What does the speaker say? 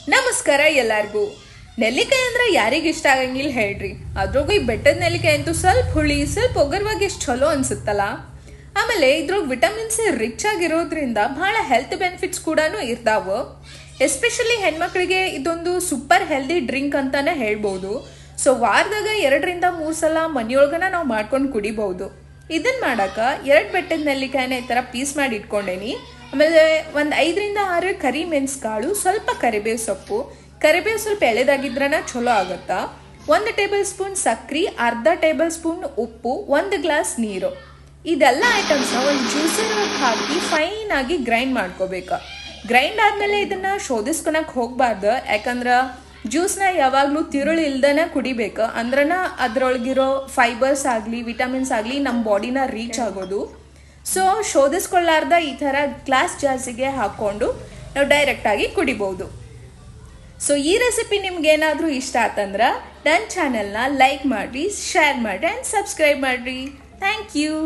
ನಮಸ್ಕಾರ ಎಲ್ಲರಿಗೂ. ನೆಲ್ಲಿಕಾಯಿ ಅಂದ್ರೆ ಯಾರಿಗೆ ಇಷ್ಟ ಆಗಂಗಿಲ್ಲ ಹೇಳ್ರಿ. ಅದ್ರಾಗೂ ಈ ಬೆಟ್ಟದ ನೆಲ್ಲಿಕಾಯಿ ಅಂತೂ ಸ್ವಲ್ಪ ಹುಳಿ ಸ್ವಲ್ಪ ಒಗರ್ವಾಗಿ ಎಷ್ಟು ಚಲೋ ಅನ್ಸುತ್ತಲ್ಲ. ಆಮೇಲೆ ಇದ್ರಾಗ ವಿಟಮಿನ್ ಸಿ ರಿಚ್ ಆಗಿರೋದ್ರಿಂದ ಬಹಳ ಹೆಲ್ತ್ ಬೆನಿಫಿಟ್ಸ್ ಕೂಡ ಇರ್ತಾವ. ಎಸ್ಪೆಷಲಿ ಹೆಣ್ಮಕ್ಳಿಗೆ ಇದೊಂದು ಸೂಪರ್ ಹೆಲ್ದಿ ಡ್ರಿಂಕ್ ಅಂತಾನೆ ಹೇಳ್ಬೋದು. ಸೊ ವಾರದಾಗ 2-3 ಸಲ ಮನೆಯೊಳಗನ ನಾವು ಮಾಡ್ಕೊಂಡು ಕುಡಿಬಹುದು. ಇದನ್ನ ಮಾಡಾಕ 2 ಬೆಟ್ಟದ ನೆಲ್ಲಿಕಾಯಿನ ಈ ಥರ ಪೀಸ್ ಮಾಡಿ ಇಟ್ಕೊಂಡೇನಿ. ಆಮೇಲೆ ಒಂದು 5-6 ಕರಿ ಮೆಣಸು ಕಾಳು, ಸ್ವಲ್ಪ ಕರಿಬೇವು ಸೊಪ್ಪು. ಕರಿಬೇವು ಸ್ವಲ್ಪ ಎಳೆದಾಗಿದ್ರನ ಚಲೋ ಆಗುತ್ತಾ. 1 ಟೇಬಲ್ ಸ್ಪೂನ್ ಸಕ್ರೆ, ಅರ್ಧ ಟೇಬಲ್ ಸ್ಪೂನ್ ಉಪ್ಪು, 1 ಗ್ಲಾಸ್ ನೀರು. ಇದೆಲ್ಲ ಐಟಮ್ಸ್ನ ಒಂದು ಜ್ಯೂಸರ್ ಹಾಕಿ ಫೈನ್ ಆಗಿ ಗ್ರೈಂಡ್ ಮಾಡ್ಕೋಬೇಕು. ಗ್ರೈಂಡ್ ಆದ್ಮೇಲೆ ಇದನ್ನ ಶೋಧಿಸ್ಕೊಳಕ್ ಹೋಗ್ಬಾರ್ದು, ಯಾಕಂದ್ರೆ ಜ್ಯೂಸ್ನ ಯಾವಾಗಲೂ ತಿರುಳು ಇಲ್ದನ ಕುಡಿಬೇಕು. ಅಂದ್ರನ ಅದ್ರೊಳಗಿರೋ ಫೈಬರ್ಸ್ ಆಗಲಿ ವಿಟಮಿನ್ಸ್ ಆಗಲಿ ನಮ್ಮ ಬಾಡಿನ ರೀಚ್ ಆಗೋದು. ಸೊ ಶೋಧಿಸ್ಕೊಳ್ಳಾರ್ದ ಈ ಥರ ಗ್ಲಾಸ್ ಜಾರ್ಸಿಗೆ ಹಾಕ್ಕೊಂಡು ನಾವು ಡೈರೆಕ್ಟಾಗಿ ಕುಡಿಬೋದು. ಸೊ ಈ ರೆಸಿಪಿ ನಿಮ್ಗೇನಾದರೂ ಇಷ್ಟ ಆತಂದ್ರೆ ನನ್ನ ಚಾನೆಲ್ನ ಲೈಕ್ ಮಾಡಿರಿ, ಶೇರ್ ಮಾಡಿರಿ ಆ್ಯಂಡ್ ಸಬ್ಸ್ಕ್ರೈಬ್ ಮಾಡಿರಿ. Thank you.